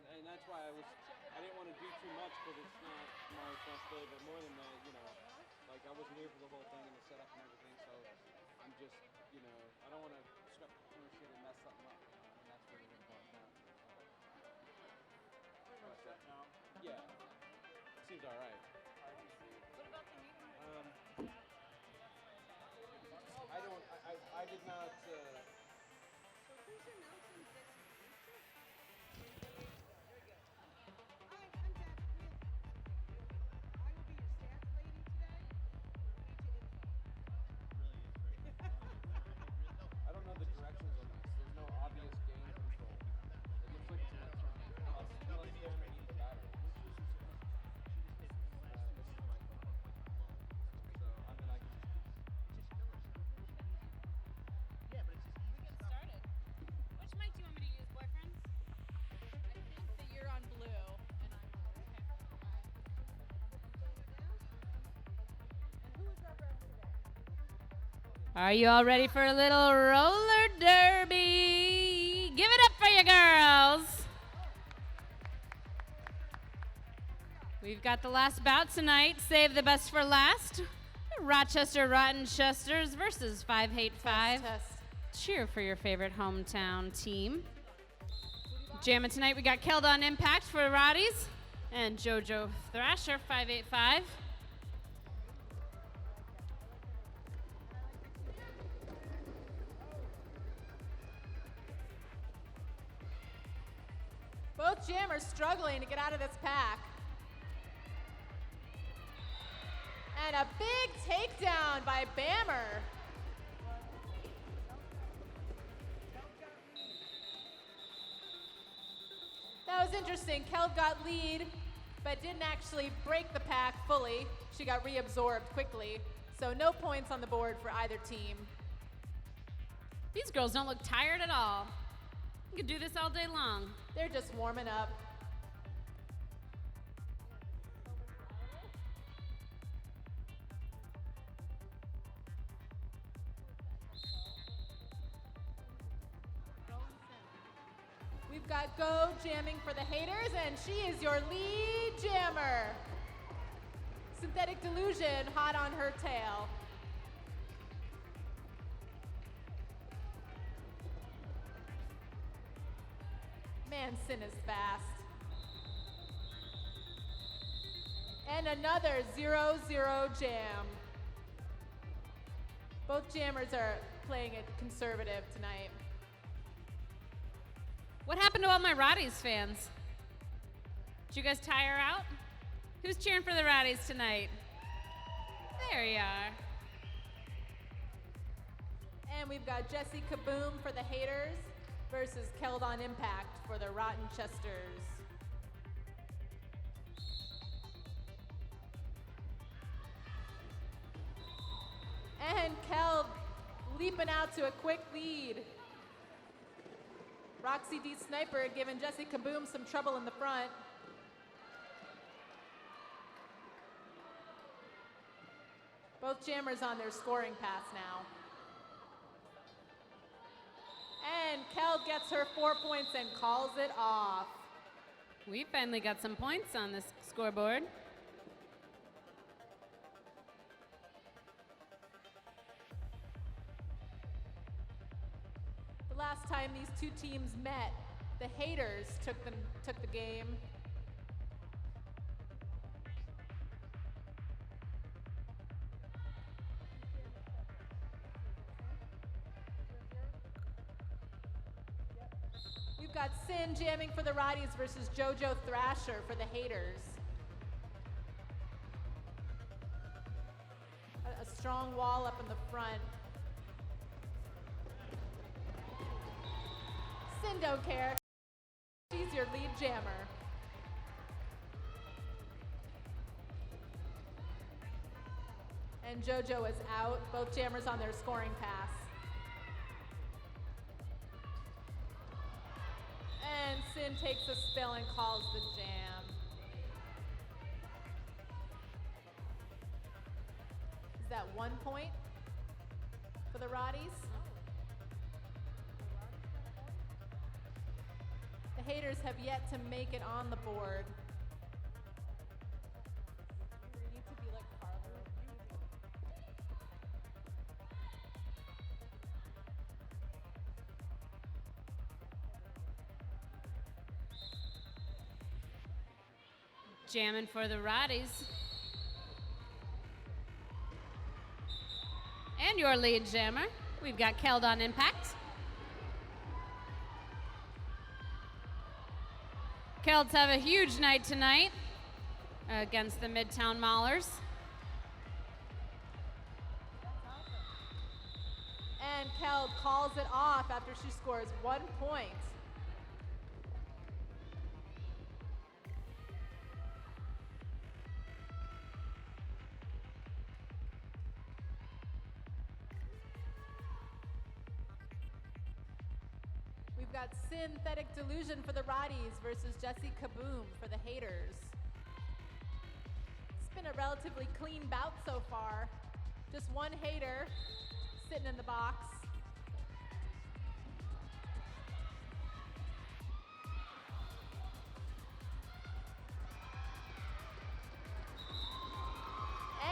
And that's why I didn't want to do too much because it's not my responsibility, but more than that, like I wasn't here for the whole thing and the setup and everything, so I'm just, I don't want to scrap too much shit and mess something up, and that's really important now. Yeah, seems all right. What about the meeting? I did not. So who's announcing this meeting? Very good. Hi, I'm Deb. I will be your stats lady today. Need to info. I don't know the directions on this. There's no obvious game control. It looks like it's electronic. Unless you only need the battery. We get started. Which mic do you want me to use, boyfriends? I think that you're on blue and I'm okay. And who is our rep today? Are you all ready for a little roller derby? Give it up for you girls. We've got the last bout tonight. Save the best for last. Rottenchesters versus 585. Test. Cheer for your favorite hometown team. Jamming tonight, we got Keldon Impact for Rotties and JoJo Thrasher 585. Both jammers struggling to get out of this pack. And a big takedown by Bammer. That was interesting. Kel got lead, but didn't actually break the pack fully. She got reabsorbed quickly. So no points on the board for either team. These girls don't look tired at all. You could do this all day long. They're just warming up. We've got Go jamming for the haters, and she is your lead jammer. Synthetic Delusion hot on her tail. Man, Sin is fast. And another 0-0 jam. Both jammers are playing it conservative tonight. What happened to all my Rotties fans? Did you guys tire out? Who's cheering for the Rotties tonight? There you are. And we've got Jesse Kaboom for the haters versus Keldon Impact for the Rottenchesters. And Keld leaping out to a quick lead. Roxy D Sniper giving Jesse Kaboom some trouble in the front. Both jammers on their scoring pass now. And Kel gets her 4 points and calls it off. We finally got some points on this scoreboard. The last time these two teams met, the haters took the game. We've got Sin jamming for the Rotties versus JoJo Thrasher for the haters. A strong wall up in the front. Sin don't care. She's your lead jammer. And JoJo is out. Both jammers on their scoring pass. And Sin takes a spill and calls the jam. Is that 1 point for the Rotties? The Haters have yet to make it on the board. Jamming for the Rotties. And your lead jammer, we've got Keld on impact. Kelds have a huge night tonight against the Midtown Maulers. And Keld calls it off after she scores 1 point. We've got Synthetic Delusion for the Rotties versus Jessie Kaboom for the Haters. It's been a relatively clean bout so far. Just one hater sitting in the box.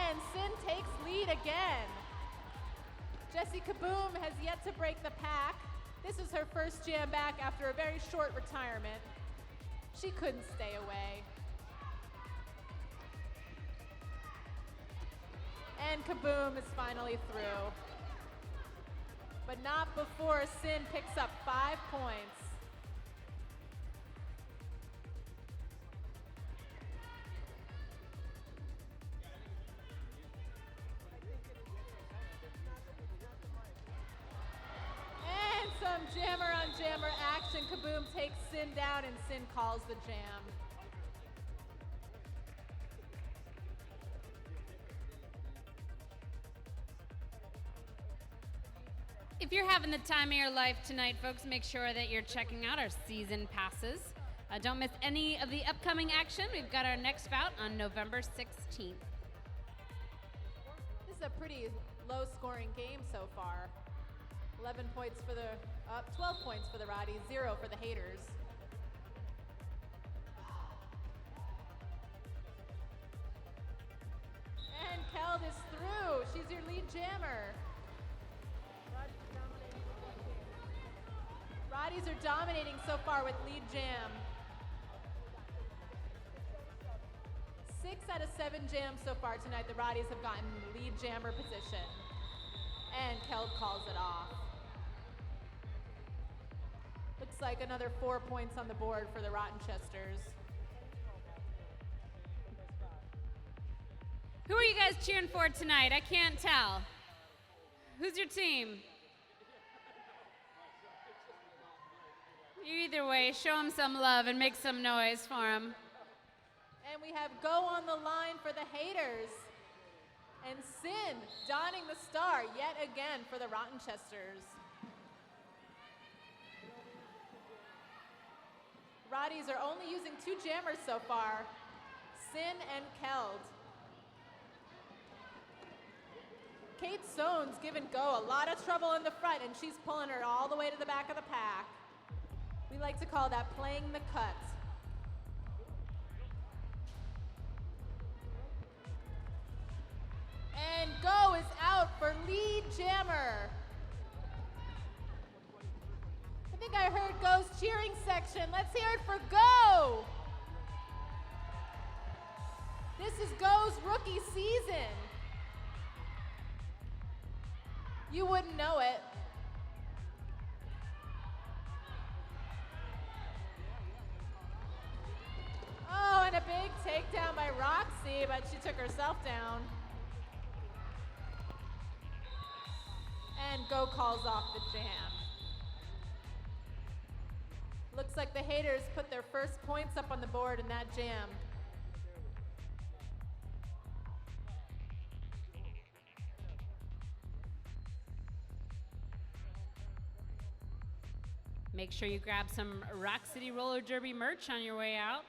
And Sin takes lead again. Jessie Kaboom has yet to break the pack. This is her first jam back after a very short retirement. She couldn't stay away. And Kaboom is finally through. But not before Sin picks up 5 points. And some jammer on jammer action. Kaboom takes Sin down and Sin calls the jam. If you're having the time of your life tonight, folks, make sure that you're checking out our season passes. Don't miss any of the upcoming action. We've got our next bout on November 16th. This is a pretty low-scoring game so far. 11 points for the, 12 points for the Rotties, 0 for the Haters. And Keld is through. She's your lead jammer. Rotties are dominating so far with lead jam. 6 out of 7 jams so far tonight. The Rotties have gotten lead jammer position. And Keld calls it off. Looks like another 4 points on the board for the Rottenchesters. Who are you guys cheering for tonight? I can't tell. Who's your team? Either way, show them some love and make some noise for them. And we have Go on the line for the Haters. And Sin donning the star yet again for the Rottenchesters. Rotties are only using 2 jammers so far, Sin and Keld. Kate Soane's given Go a lot of trouble in the front, and she's pulling her all the way to the back of the pack. We like to call that playing the cut. And Go is out for lead jammer. I think I heard Go's cheering section. Let's hear it for Go. This is Go's rookie season. You wouldn't know it. Oh, and a big takedown by Roxy, but she took herself down. And Go calls off the jam. Looks like the Haters put their first points up on the board in that jam. Make sure you grab some Rock City Roller Derby merch on your way out.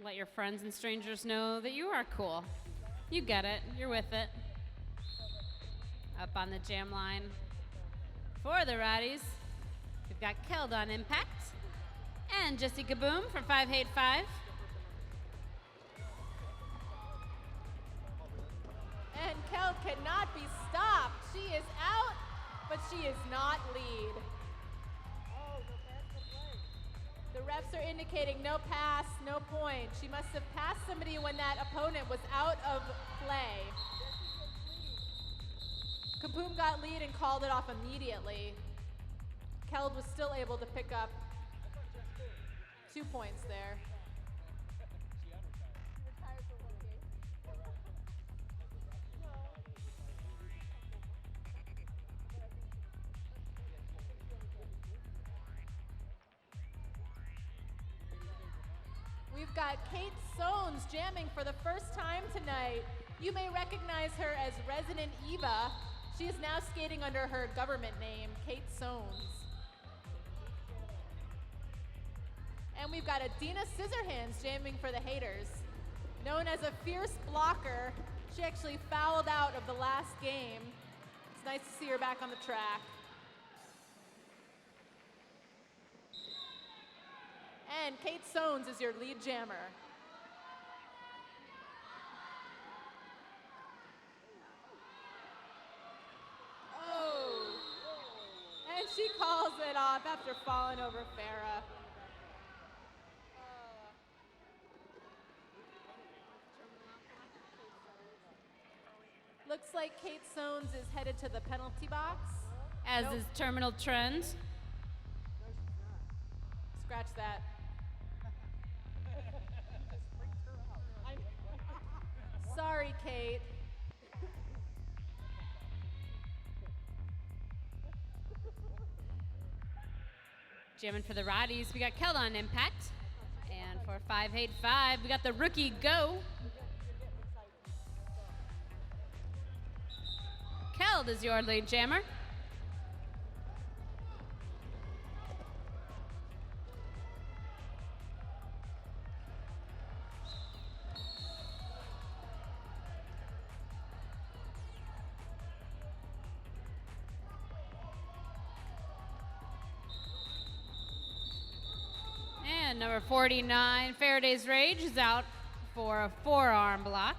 Let your friends and strangers know that you are cool. You get it. You're with it. Up on the jam line. For the Rotties, we've got Keld on impact. And Jessie Kaboom for 585. And Keld cannot be stopped. She is out, but she is not lead. The refs are indicating no pass, no point. She must have passed somebody when that opponent was out of play. Kaboom got lead and called it off immediately. Keld was still able to pick up 2 points there. We've got Kate Soanes jamming for the first time tonight. You may recognize her as Resident Eva. She is now skating under her government name, Kate Soanes. And we've got Adina Scissorhands jamming for the haters. Known as a fierce blocker, she actually fouled out of the last game. It's nice to see her back on the track. And Kate Soanes is your lead jammer. Oh! And she calls it off after falling over Farah. Looks like Kate Soanes is headed to the penalty box. As is Terminal Trend. Scratch that. Sorry, Kate. Jamming for the Rotties, we got Keld on impact. And for 585, we got the rookie Go. Keld is your lead jammer. And number 49, Faraday's Rage, is out for a forearm block.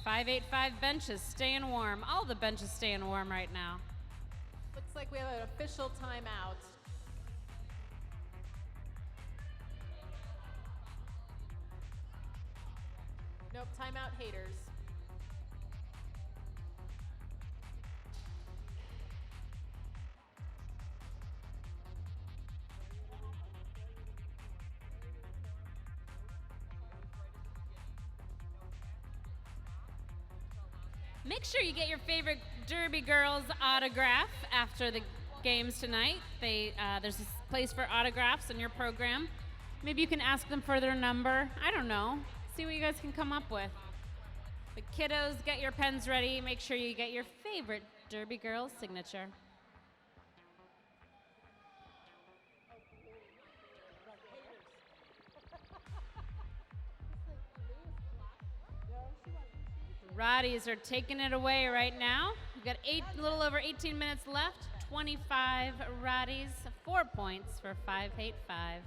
585 benches staying warm. All the benches staying warm right now. Looks like we have an official timeout. Nope, timeout haters. Make sure you get your favorite Derby Girls autograph after the games tonight. There's this place for autographs in your program. Maybe you can ask them for their number. I don't know. See what you guys can come up with. But kiddos, get your pens ready. Make sure you get your favorite Derby Girls signature. Rotties are taking it away right now. We've got a little over 18 minutes left. 25 Rotties, 4 points for 585.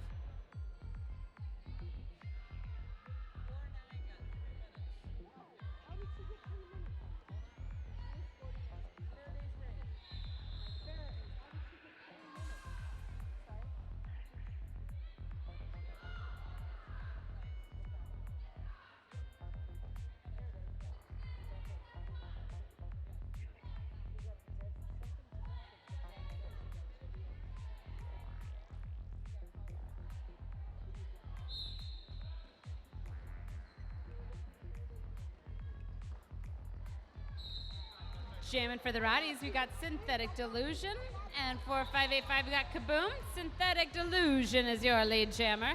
Jamming for the Rotties, we got Synthetic Delusion. And for 585, we got Kaboom. Synthetic Delusion is your lead jammer.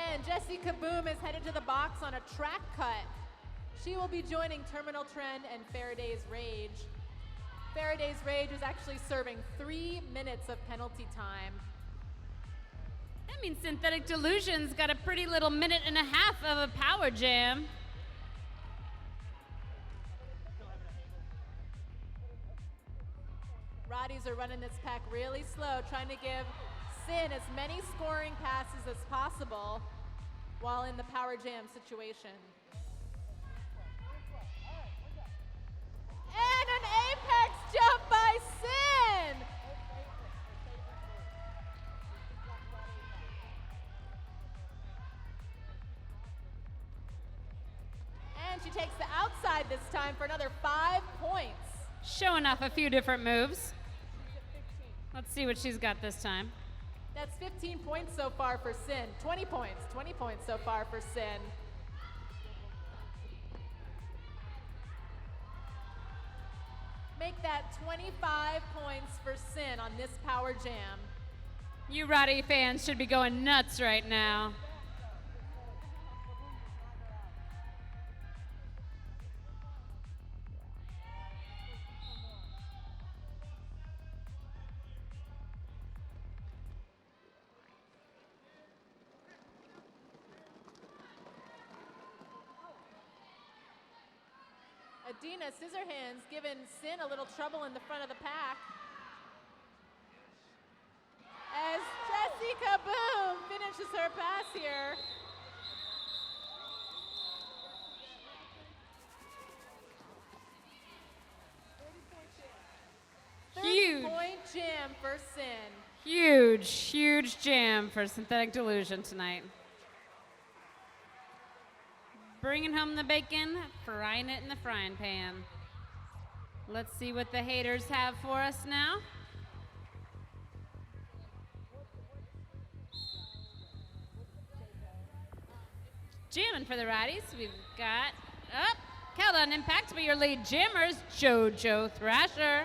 And Jessie Kaboom is headed to the box on a track cut. She will be joining Terminal Trend and Faraday's Rage. Faraday's Rage is actually serving 3 minutes of penalty time. That means Synthetic Delusion's got a pretty little minute and a half of a power jam. Rotties are running this pack really slow, trying to give Sin as many scoring passes as possible while in the power jam situation. And an apex jump by Sin! And she takes the outside this time for another 5 points. Showing off a few different moves. Let's see what she's got this time. That's 15 points so far for Sin. 20 points so far for Sin. Make that 25 points for Sin on this power jam. You Roddy fans should be going nuts right now. Adina Scissorhands giving Sin a little trouble in the front of the pack. As Jessica Boom finishes her pass here. Huge. 30-point jam for Sin. Huge, huge jam for Synthetic Delusion tonight. Bringing home the bacon, frying it in the frying pan. Let's see what the haters have for us now. Jamming for the Roddies, we've got up. Countdown impact by your lead jammers, JoJo Thrasher.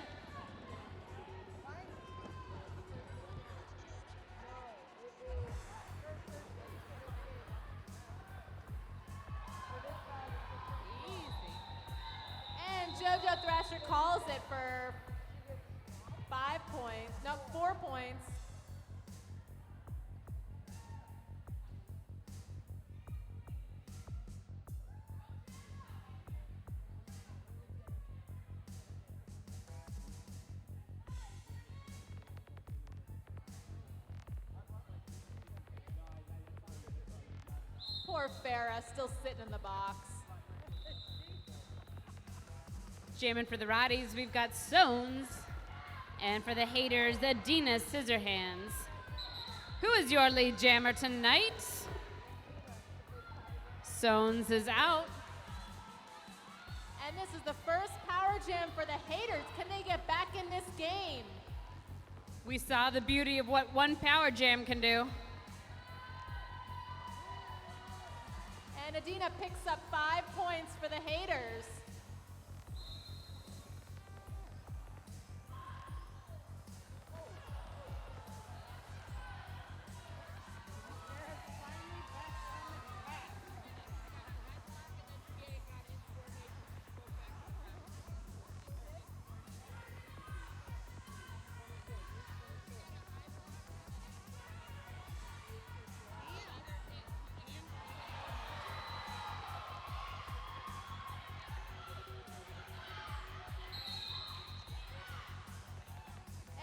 JoJo Thrasher calls it for 5 points, no, 4 points. Poor Farah, still sitting in the box. Jamming for the Roddies, we've got Sones. And for the haters, Adina Scissorhands. Who is your lead jammer tonight? Sones is out. And this is the first power jam for the haters. Can they get back in this game? We saw the beauty of what one power jam can do. And Adina picks up 5 points for the haters.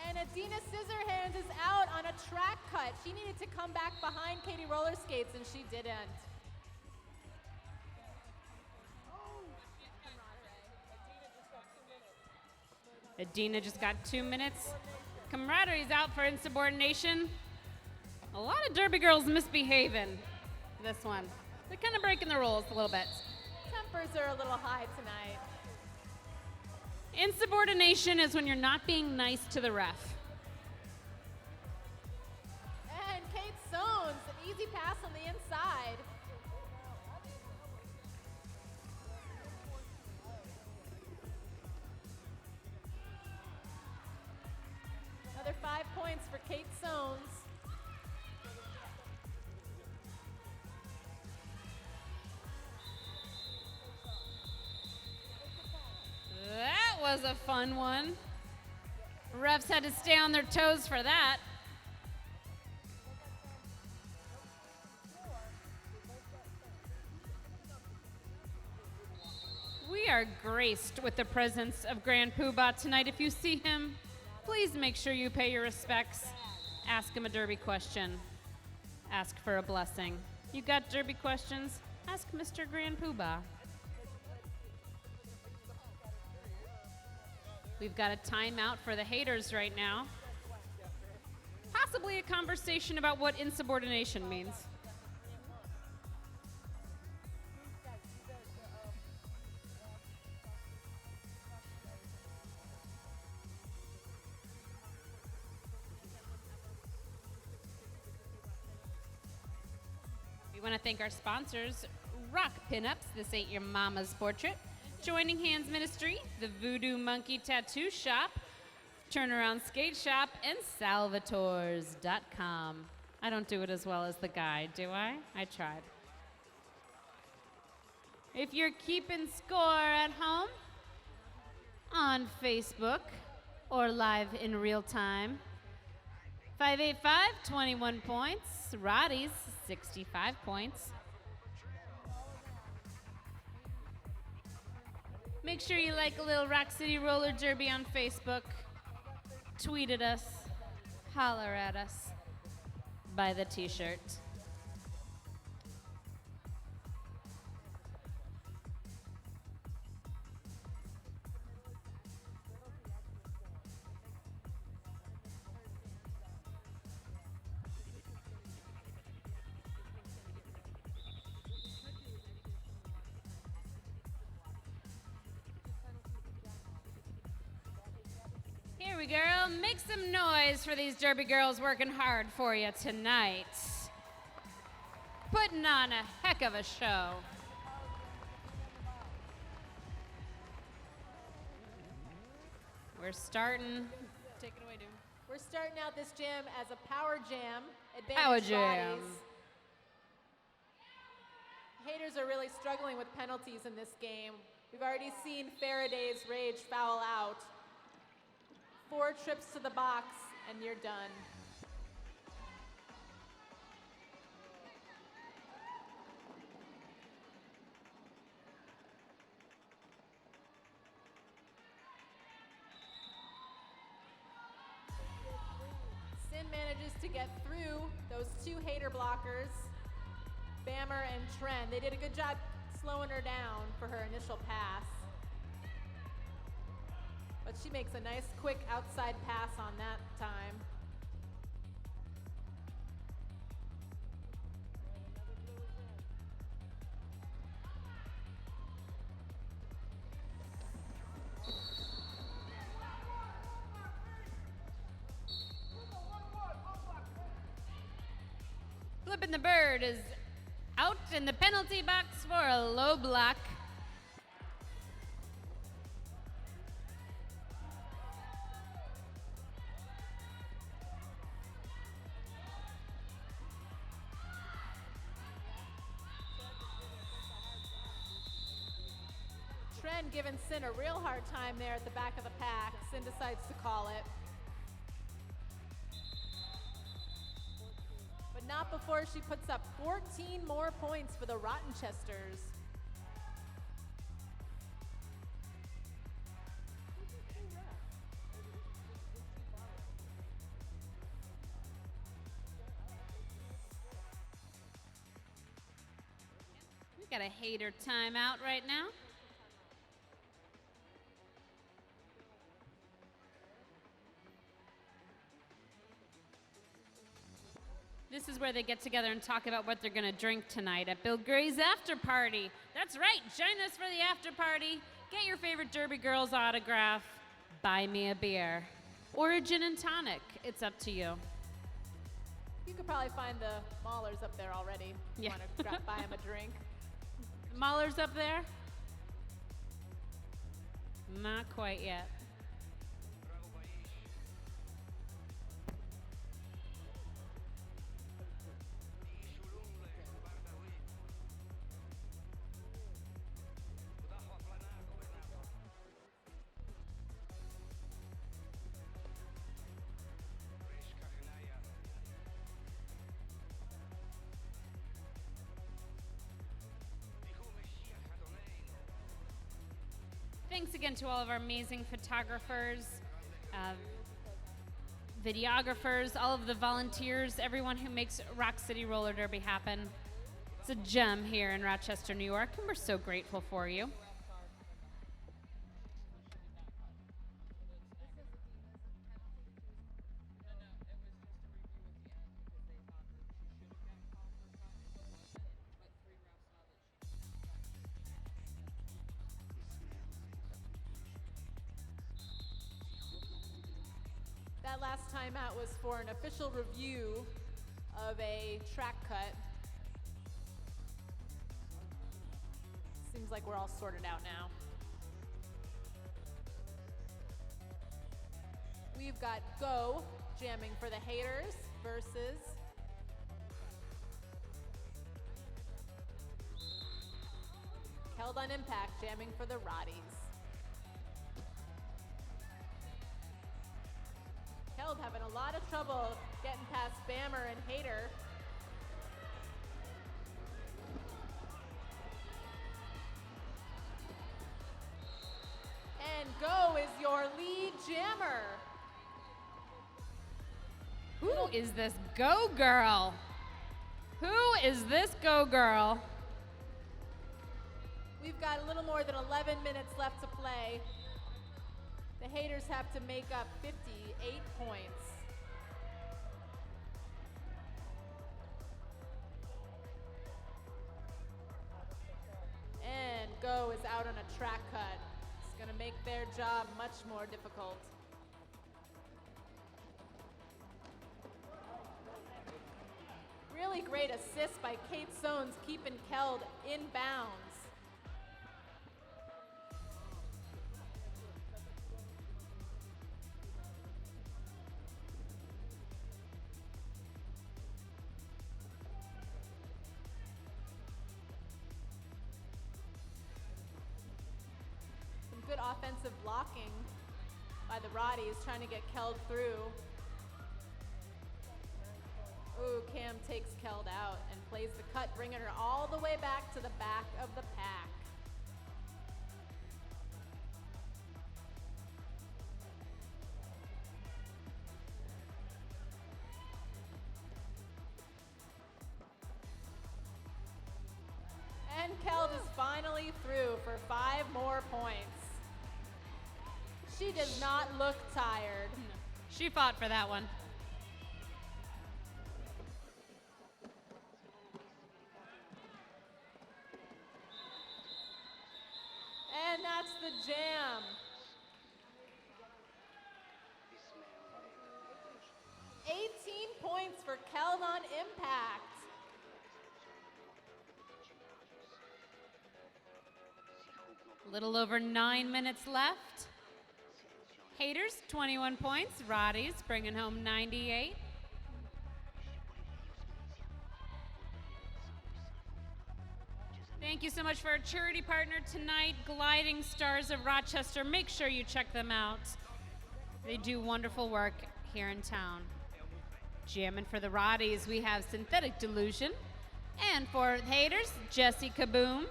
And Adina Scissorhands is out on a track cut. She needed to come back behind Katie Roller Skates, and she didn't. Adina just got 2 minutes. Camaraderie's out for insubordination. A lot of Derby girls misbehaving this one. They're kind of breaking the rules a little bit. Tempers are a little high tonight. Insubordination is when you're not being nice to the ref. And Kate Sones, an easy pass on the inside. Another 5 points for Kate Sones. That was a fun one. Refs had to stay on their toes for that. We are graced with the presence of Grand Poobah tonight. If you see him, please make sure you pay your respects. Ask him a derby question. Ask for a blessing. You got derby questions? Ask Mr. Grand Poobah. We've got a timeout for the haters right now. Possibly a conversation about what insubordination means. We want to thank our sponsors, Rock Pinups, This Ain't Your Mama's Portrait, Joining Hands Ministry, the Voodoo Monkey Tattoo Shop, Turnaround Skate Shop, and Salvatores.com. I don't do it as well as the guy, do I? I tried. If you're keeping score at home, on Facebook, or live in real time, 585, 21 points. Roddy's, 65 points. Make sure you like a little Rock City Roller Derby on Facebook. Tweet at us. Holler at us. Buy the t-shirt. Here we go. Make some noise for these Derby girls working hard for you tonight. Putting on a heck of a show. We're starting. Take it away, Doom. We're starting out this jam as a power jam. Power Advantage jam. bodies. Haters are really struggling with penalties in this game. We've already seen Faraday's Rage foul out. 4 trips to the box, and you're done. Sin manages to get through those 2 hater blockers, Bammer and Tren. They did a good job slowing her down for her initial pass. But she makes a nice, quick outside pass on that time. Flipping the Bird is out in the penalty box for a low block. Tren giving Sin a real hard time there at the back of the pack. Sin decides to call it. But not before she puts up 14 more points for the Rottenchesters. We got a hater timeout right now. This is where they get together and talk about what they're going to drink tonight at Bill Gray's after party. That's right, join us for the after party. Get your favorite Derby Girls autograph. Buy me a beer. Or a gin and tonic. It's up to you. You could probably find the Maulers up there already. If you Yeah. want to buy them a drink. Mahler's up there? Not quite yet. Thanks again to all of our amazing photographers, videographers, all of the volunteers, everyone who makes Rock City Roller Derby happen. It's a gem here in Rochester, New York, and we're so grateful for you. That last timeout was for an official review of a track cut. Seems like we're all sorted out now. We've got Go jamming for the haters versus Held on Impact jamming for the Rotties. Held having a lot of trouble getting past Bammer and Hater. And Go is your lead jammer. Who is this Go Girl? Who is this Go Girl? We've got a little more than 11 minutes left to play. The haters have to make up 58 points. And Go is out on a track cut. It's going to make their job much more difficult. Really great assist by Kate Soanes keeping Keld in bounds. Some good offensive blocking by the Rotties trying to get Keld through. Ooh, Cam takes Keld out and plays the cut, bringing her all the way back to the back of the pack. And Keld is finally through for 5 more points. She does not look tired. She fought for that one. And that's the jam. Points for Keld on Impact. A little over 9 minutes left. Haters, 21 points. Rotties bringing home 98. Thank you so much for our charity partner tonight, Gliding Stars of Rochester. Make sure you check them out. They do wonderful work here in town. Jamming for the Rotties, we have Synthetic Delusion. And for the haters, Jesse Kaboom.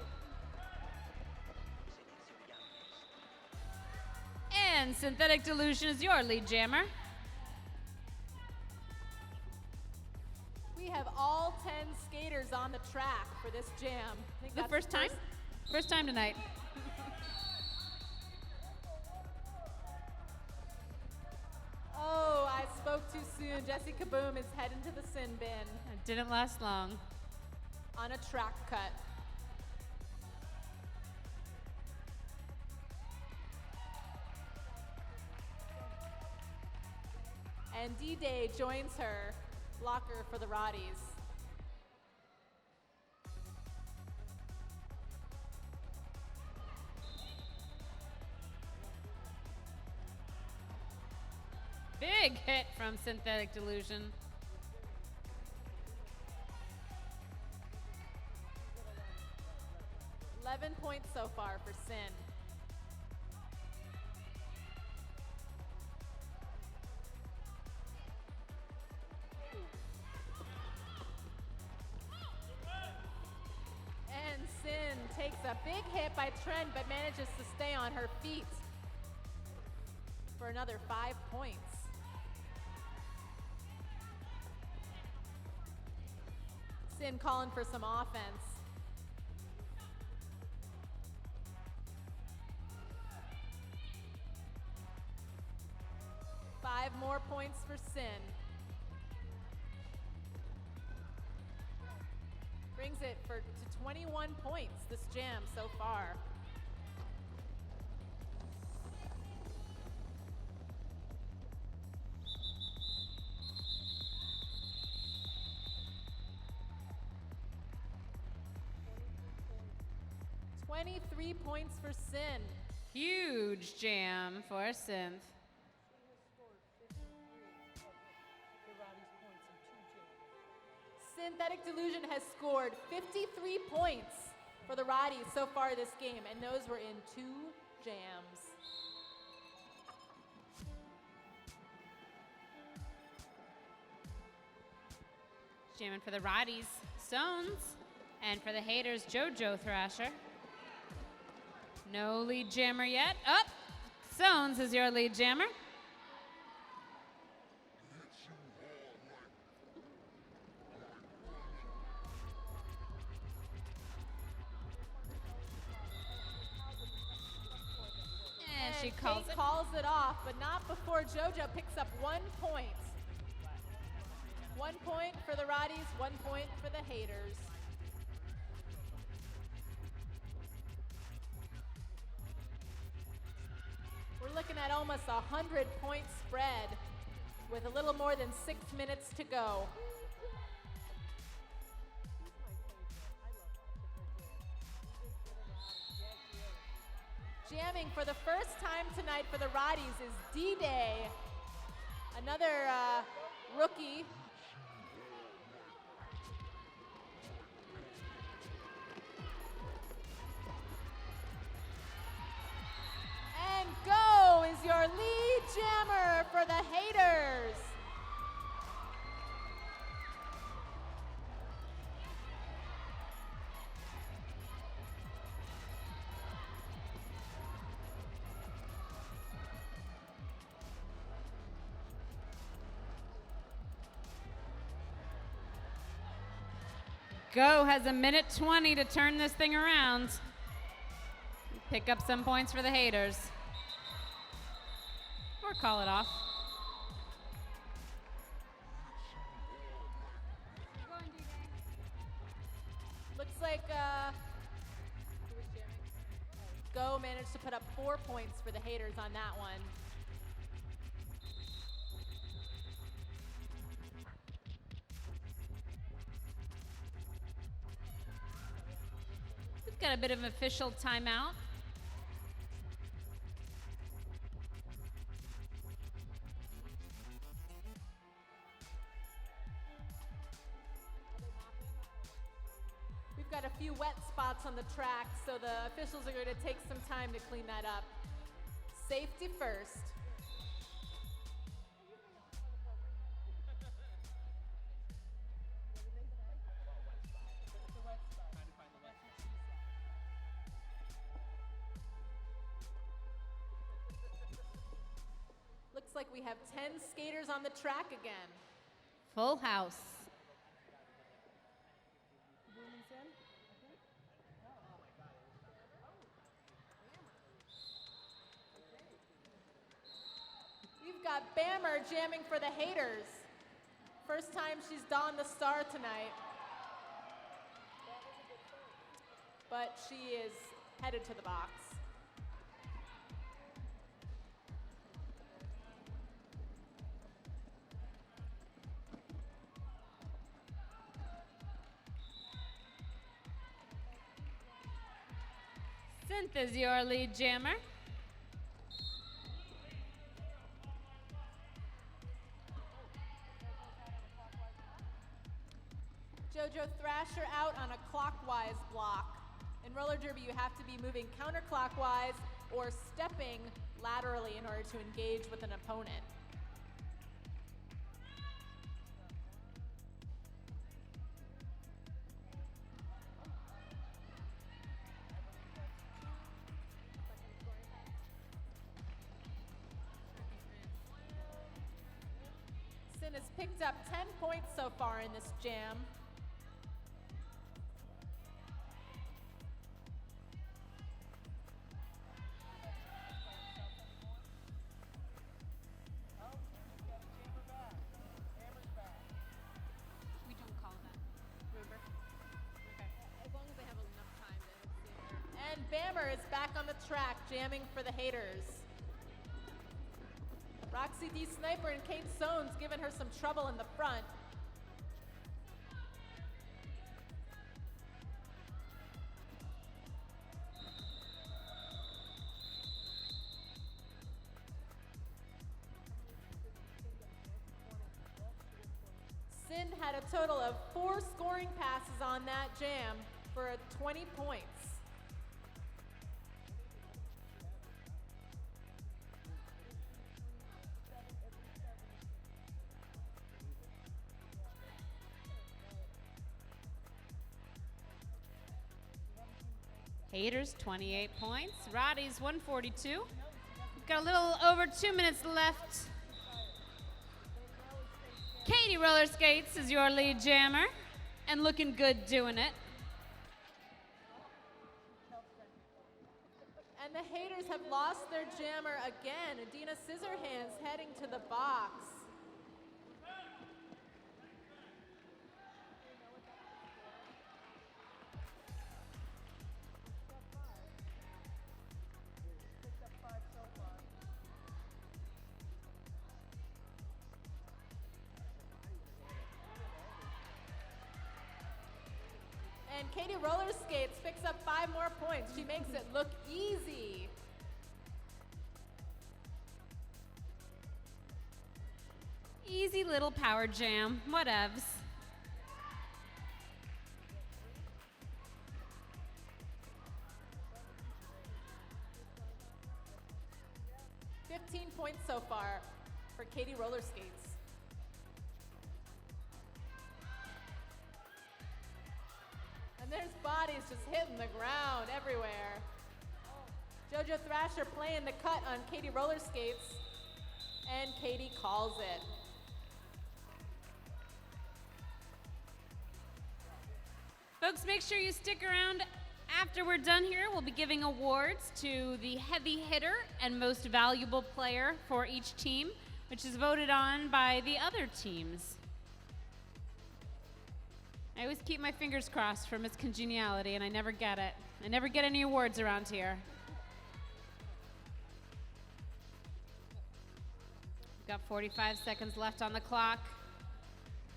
And Synthetic Delusion is your lead jammer. We have all 10 skaters on the track for this jam. I think The that's first time? First time tonight. Oh, I spoke too soon. Jesse Kaboom is heading to the sin bin It didn't last long. on a track cut. And D-Day joins her, blocker for the Rotties. Big hit from Synthetic Delusion. $11 points so far for Sin. And Sin takes a big hit by Trent, but manages to stay on her feet for another 5 points. Sin calling for some offense. Five more points for Sin. Brings it to 21 points this jam so far. $23 points for Sin. Huge jam for Synth. Synthetic Delusion has scored 53 points for the Rotties so far this game, and those were in 2 jams. Jamming for the Rotties, Stones. And for the haters, JoJo Thrasher. No lead jammer yet. Up! Stones is your lead jammer. And she calls it off, but not before JoJo picks up 1 point. 1 point for the Rotties, 1 point for the haters. We're looking at almost a 100-point spread with a little more than 6 minutes to go. Jamming for the first time tonight for the Rotties is D-Day, another rookie. And Go is your lead jammer for the haters. Go has a minute 20 to turn this thing around. Pick up some points for the haters. Or call it off. Looks like Go managed to put up 4 points for the haters on that one. We've got a bit of an official timeout. We've got a few wet spots on the track, so the officials are going to take some time to clean that up. Safety first. Looks like we have 10 skaters on the track again. Full house. We've got Bammer jamming for the haters. First time she's donned the star tonight. But she is headed to the box. Synth is your lead jammer. JoJo Thrasher out on a clockwise block. In roller derby, you have to be moving counterclockwise or stepping laterally in order to engage with an opponent. has picked up 10 points so far in this jam. We don't call that. Remember? Okay. As long as they have enough time to see her. And Bammer is back on the track, jamming for the haters. Roxy D. Sniper and Kate Soane's giving her some trouble in the front. Sin had a total of 4 scoring passes on that jam for 20 points. Haters, 28 points. Roddy's 142. We've got a little over 2 minutes left. Katie Roller Skates is your lead jammer and looking good doing it. And the haters have lost their jammer again. Adina Scissorhands heading to the box. And Katie Roller Skates picks up 5 more points. She makes it look easy. Easy little power jam, whatevs. Points so far for Katie Roller Skates. And there's bodies just hitting the ground everywhere. JoJo Thrasher playing the cut on Katie Roller Skates, and Katie calls it. Folks, make sure you stick around. After we're done here, we'll be giving awards to the heavy hitter and most valuable player for each team, which is voted on by the other teams. I always keep my fingers crossed for Miss Congeniality, and I never get it. I never get any awards around here. We've got 45 seconds left on the clock.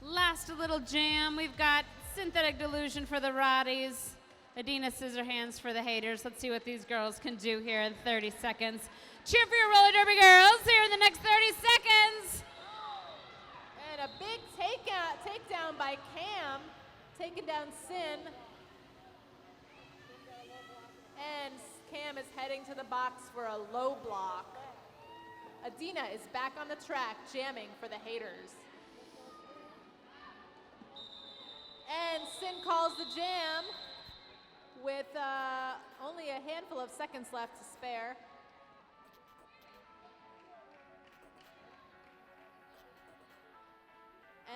Last little jam. We've got Synthetic Delusion for the Roddies. Adina Scissorhands for the haters. Let's see what these girls can do here in 30 seconds. Cheer for your roller derby girls here in the next 30 seconds. And a big takedown by Cam, taking down Sin. And Cam is heading to the box for a low block. Adina is back on the track, jamming for the haters. And Sin calls the jam with only a handful of seconds left to spare.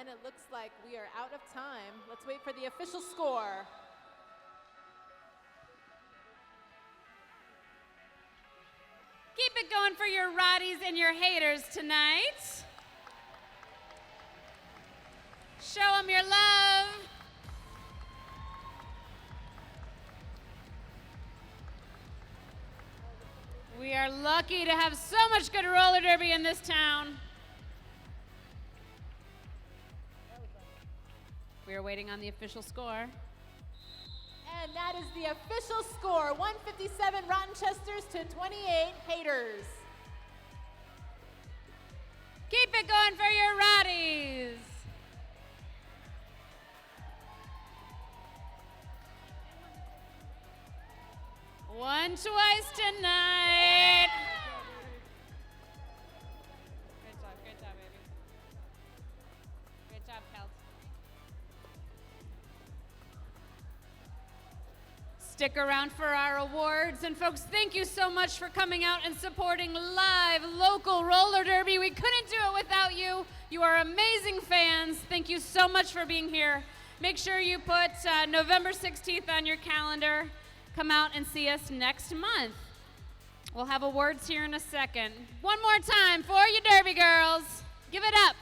And it looks like we are out of time. Let's wait for the official score. Keep it going for your Roddies and your haters tonight. Show them your love. We are lucky to have so much good roller derby in this town. We are waiting on the official score. And that is the official score, 157 Rottenchesters to 28 haters. Keep it going for your Roddies. One twice tonight. Great job, baby. Great job, Kelt. stick around for our awards. And folks, thank you so much for coming out and supporting live local roller derby. We couldn't do it without you. You are amazing fans. Thank you so much for being here. Make sure you put November 16th on your calendar. Come out and see us next month. We'll have awards here in a second. One more time for you derby girls. Give it up.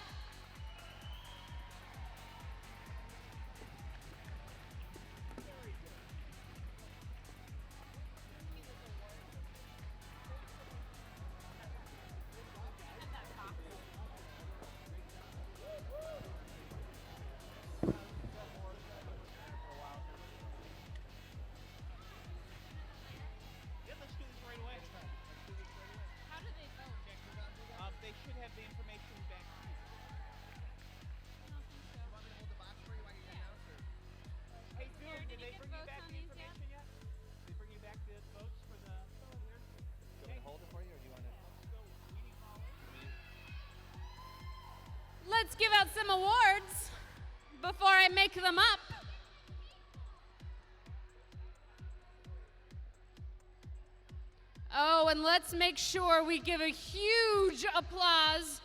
Let's give out some awards before I make them up. Oh, and let's make sure we give a huge applause